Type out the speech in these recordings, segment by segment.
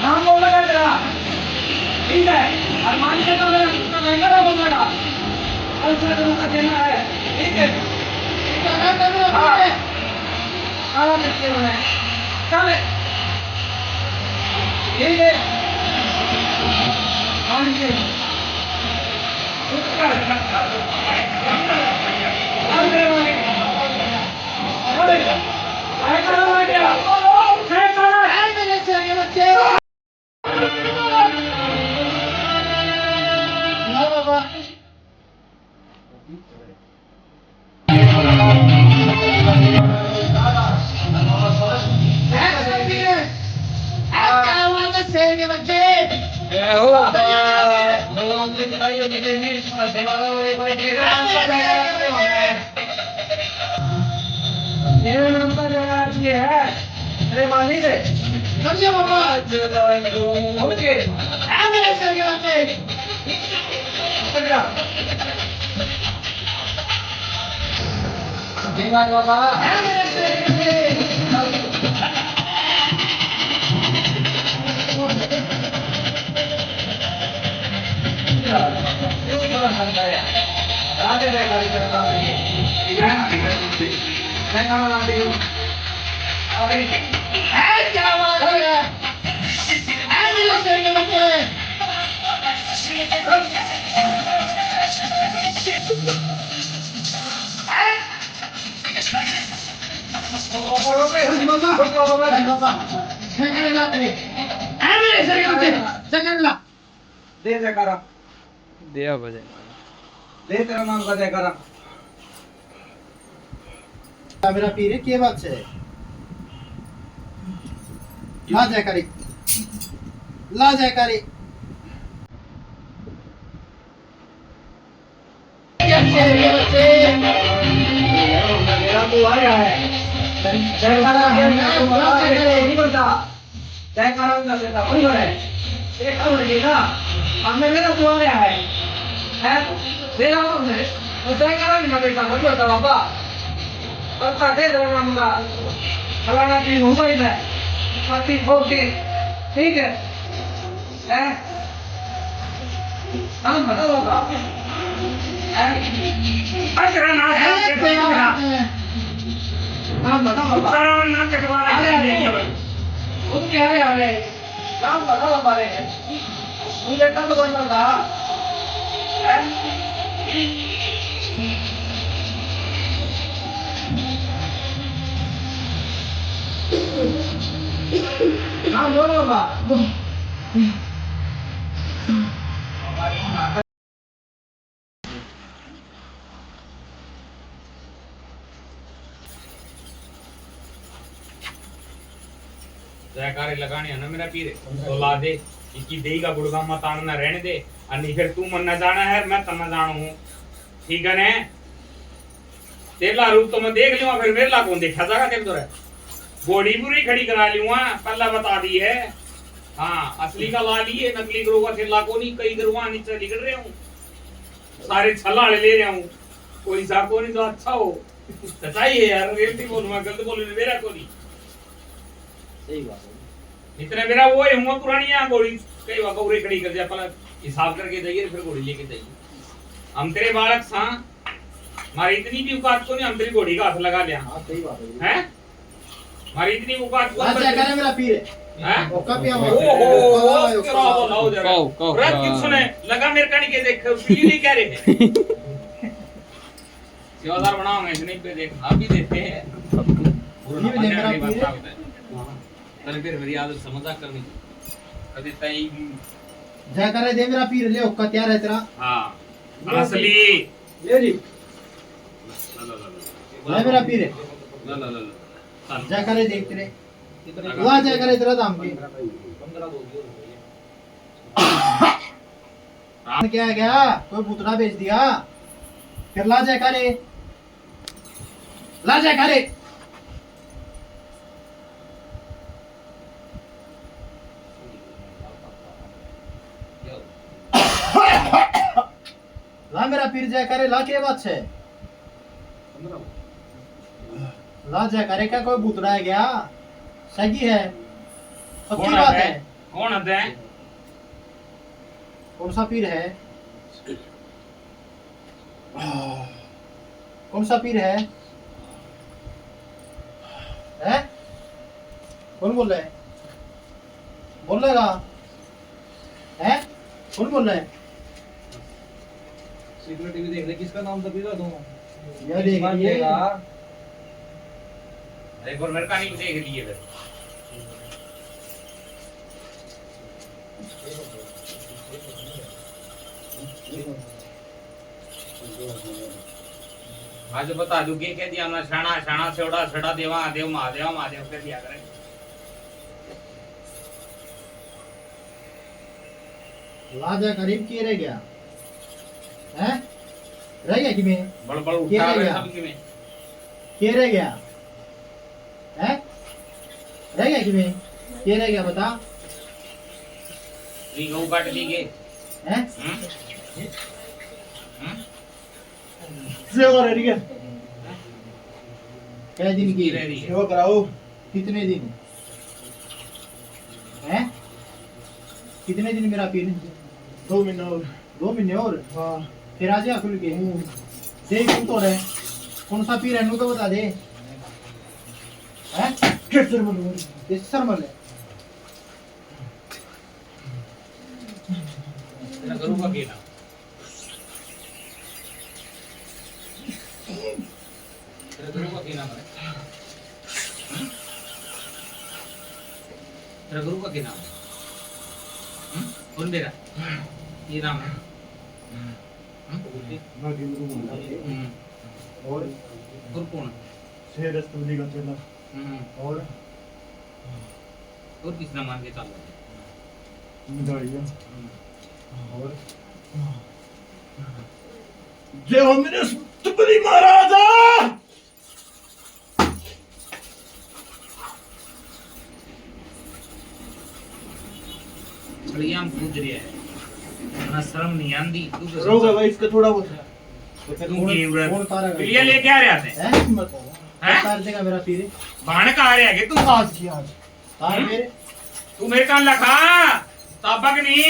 नाम बोल लगा तेरा ठीक है और मान के तो महंगा ना बोलेगा कल से तुमको देना है ठीक है हाँ देखिए मैं चले ये मान के अरे मानी दे समझे बाबा ओके एम्बुलेंस लगे बच्चे चला देवा बाबा एम्बुलेंस लगे राधे रे गाड़ी चलता है मैं कहां लाती हूं अरे क्या बात है एम्बुलेंस लेके बच्चे दे जयकारा दे बजे दे तेरा नाम का जयकारा मेरा पीर है क्या बात है ला जयकारी ला जयकारी मेरा तो आया है जयकारा नहीं बोलता जयकारा का देता कोई है एक तो लेगा हमें मेरा तो आया है दे रहा हूँ मैं तो जयकारा नहीं लगेगा कोई बोलता बाबा पता दे दो नाम का फलाना चीज हो गई है पति फोटी ठीक है नाम बताओ बाबा तेरा नाम है नाम बताओ बाबा नाम कटवाना है वो क्या है यार नाम बताओ बाबा रे मुझे कब बोलना था नाम बोलो बाबा जयकारे लगाने है ना मेरा पीर तो ला दे इकी देई का गुड़गा मत आना रहने दे अन्नी फिर तू मन न जाना है मैं तम जाणू हूं ठीक है ने तेला रूप तो मैं देख लूंगा फिर मेरे ला कौन देखा जाएगा तेरे तो घोड़ी पूरी खड़ी करा लूंगा पल्ला बता दी है हाँ असली का ला लिए नकली करूंगा तेला को नहीं कई करूंगा नीचे निकल रहे हूं सारे छलाड़ ले रहा हूं कोई सा को नहीं तो अच्छा हो सच्चाई है यार रियलिटी बोलूंगा गलत बोलूं मेरा को नहीं सही बात है इतने मेरा वो है हुआ पुरानी है घोड़ी कई बार घोड़ी खड़ी कर दिया पहले हिसाब करके जाइए फिर घोड़ी लेके जाइए हम तेरे बालक सा हमारी इतनी भी औकात को नहीं हम तेरी घोड़ी का हाथ लगा लिया हां सही बात है हैं हमारी इतनी औकात को अच्छा करे मेरा पीर हैं औकात पे हम ओहो क्या बोलाओ जरा रत किस सुने लगा मेरे कणी के देख पीली कह रहे थे सेवादार बनाओगे नहीं पे देख आप भी देते हैं पूरा ये देख मेरा पीर तने फिर मेरी आदत समझा करनी कभी तई जय करे दे मेरा पीर ले औकात यार है तेरा हां असली ले जी ले मेरा पीर ला ला ला जय करे देख तेरे ला जय करे तेरा दाम के 15 दो क्या है क्या कोई पुतला बेच दिया फिर ला जय करे ला जय करे फिर जाए करे ला के बात है ला जाए करे क्या कोई भूत रह गया सही है पक्की कौन बात है है कौन है कौन सा पीर है कौन सा पीर है हैं कौन बोल रहा है बोलेगा हैं कौन बोल रहा है सिक्योरिटी भी देख ले किसका नाम दबेगा तुम यह देखिए एक बार मेरे का नहीं देख लिए फिर आज बता दूं के कह दिया मैं शाना शाना सेवड़ा सेड़ा देवा देव महादेव महादेव कह दिया करे लाजा करीब किए रह गया हैं रह गया कि मैं बड़बड़ क्या उठा रह रहे गया? सब की में किए रह गया हैं रह गया कि मैं किए रह गया बता ली गऊ काट ली के हैं सेवा रेडी है क्या दिन की रह रही है सेवा कराओ कितने दिन हैं कितने दिन मेरा पीर 2 महीने और 2 महीने और हाँ फिर आ जा खुल के देख तू तो रहे कौन सा पीर है नू तो बता दे हैं किस मन किस सरमल है तेरा करूंगा के ना तेरा करूंगा के ना मैं तेरा करूंगा के नाम कौन दे रहा ये नाम है और और कौन से रस्तुली का चला और और किस नाम मान के चल रहा मिदाड़िया है और जय हो मेरे तुपरी महाराजा छड़ियां कूद रही है ना शर्म नहीं आंदी तू तो रोगा भाई इसका थोड़ा बहुत है तो फिर तू की उड़े कौन तारा पिलिया लेके आ रहे थे हैं मत हैं तार देगा मेरा पीर बाण का आ रहे है तू आज की आज तार मेरे तू मेरे कान लखा ताबक नहीं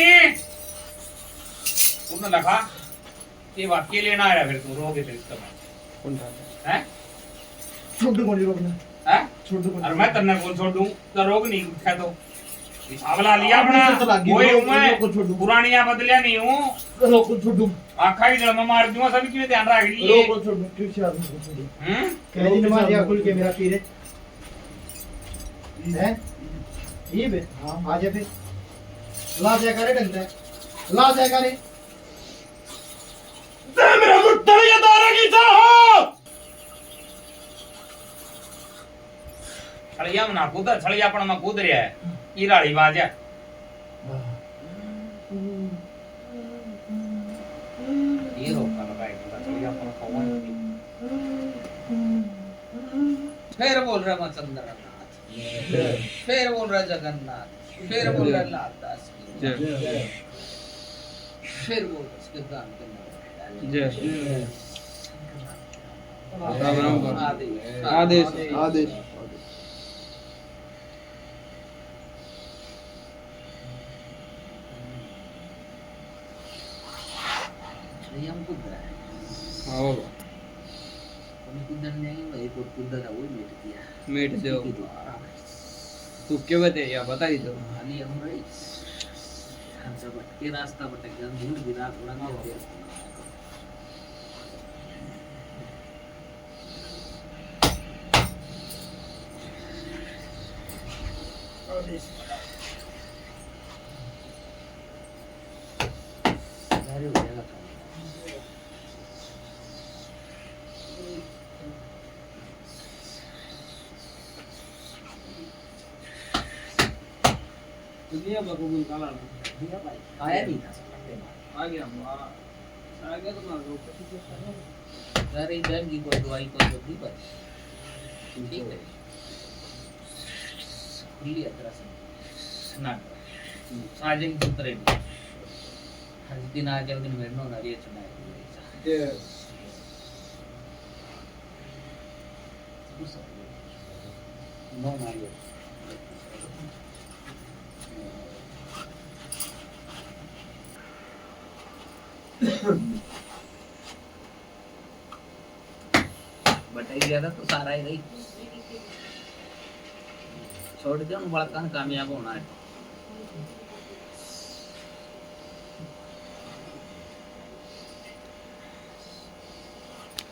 उन्हें लखा ये वाक्य लेना आया फिर तू रोगे फिर इसका कौन था हैं छोड़ दो कौन रोकना हैं छोड़ दो और मैं तन्ना कौन छोड़ दूं तो रोग नहीं उठा तो हिसाबला लिया आपने तो अपना लगी, वही हूं रोग को छोड़ दूं। मैं पुरानिया बदलिया नहीं हूं रोक को छोड़ दूं आखा की जड़ में मार दूंगा सभी की ध्यान रख रोक लिए को छोड़ दूं ठीक से आदमी को छोड़ दूं कह दिन मार दिया खुल के मेरा पीर है ये बे हां आ जा फिर ला जा करे डंडा ला जा करे ते मेरा मुट्ठा ये दारा की चाहो छड़िया में ना कूद छड़िया पण में कूद रहा है ईराड़ी बाज है ये रोका लगाए छड़िया पण कौन फिर बोल रहा मैं चंद्रनाथ फिर बोल रहा जगन्नाथ फिर बोल रहा लालदास जय फिर बोल रहा इसके दान करना जय राम राम कर आदेश आदेश आदेश छड़िया में कूद रहा है आओ कभी कूदने नहीं वही को कूद रहा वही मिट गया मेट दो के द्वारा तू क्यों बते या बता ही तो अली अमरीश हमसे भटके रास्ता भटक गया धूल गिरा उड़ाने दे अरे हो जाएगा काम दुनिया में कोई काला ना दिया भाई आया नहीं था साला आ गया तो ना रोक अरे बहन की कोई दवाई कोई तो दी भाई ठीक है खुली यात्रा से ना आज एक दूसरे दिन हर दिन आ जाओ दिन मेरे नो ना ये चुनाव जय नो मारियो बटाई दिया था तो सारा ही गई छोड़ दिया उन बड़ा कामयाब होना है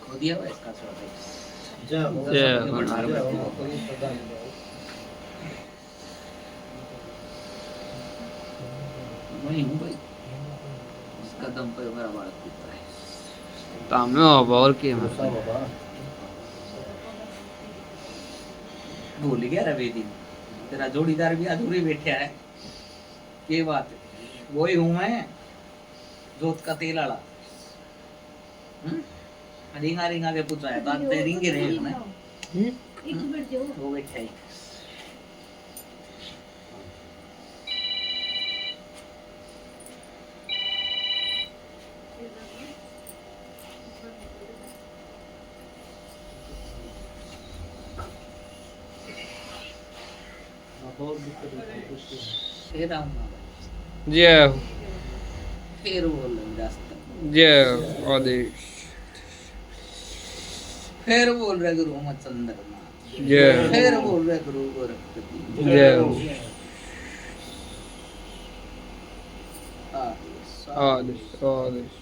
खो दिया हुआ इसका शॉट जय हो जय हो। हो। वही हूँ भाई इसका दम पे मेरा बाल टूटता है तामे और के गुस्सा बाबा भूल गया रवि दिन तेरा जोड़ीदार भी अधूरे बैठा है ये बात है वही हूँ मैं जोत का तेल आला रिंगा रिंगा के पूछा है तो आप ते रिंगे रहे ना वो बैठा है बहुत दिक्कत होती है कुछ नहीं। फिर आऊंगा भाई जय हो फिर बोल रहे रास्ता जय हो आदेश फिर बोल रहे गुरु मत चंद्रमा जय हो फिर बोल रहे गुरु गोरखपति जय हो आदेश आदेश आदेश